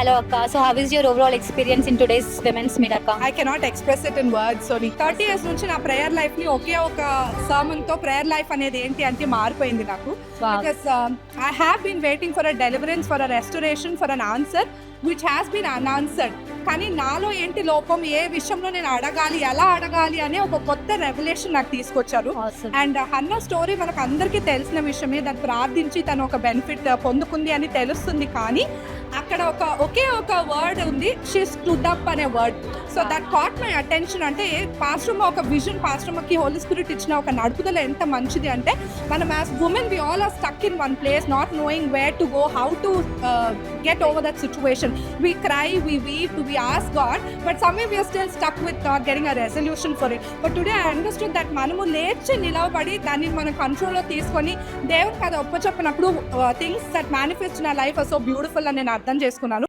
Hello Akka. So how is your overall experience in today's Women's Meet Akka? I cannot express it in words. So 30 years నుంచి నా prayer life ని ఒకే ఒక sermon తో prayer life అనేది ఏంటి అంటే మారిపోయింది నాకు. Because I have been waiting for a deliverance, for a restoration, for an answer which has been unanswered. కానీ నాలో ఏంటి లోపం, ఏ విషయంలో నేను అడగాలి, ఎలా అడగాలి అనే ఒక కొత్త రెవల్యూషన్ నాకు తీసుకొచ్చారు. అండ్ హన్నా స్టోరీ మనకు అందరికీ తెలిసిన విషయమే. దాన్ని ప్రార్థించి తను ఒక బెనిఫిట్ పొందుకుంది అని తెలుస్తుంది. కానీ అక్కడ ఒకే ఒక వర్డ్ ఉంది, షీ స్టూడ్ అప్ అనే word. So that caught my attention. అంటే పాస్టమ్ ఒక విజన్, పాస్టమ్కి హోలీ స్పిరిట్ ఇచ్చిన ఒక నడుపుదల ఎంత మంచిది అంటే, మనం as women we all are stuck in one place, not knowing where to go, how to get over that situation. We cry, we weep, we ask God, but somewhere we are still stuck with not getting a resolution for it. But today I understood that మనము లేచి నిలవబడి దాన్ని మన కంట్రోల్లో తీసుకొని దేవునికి అది ఒప్పచెప్పినప్పుడు things that manifest in our life are so beautiful అని నేను అర్థం చేసుకున్నాను.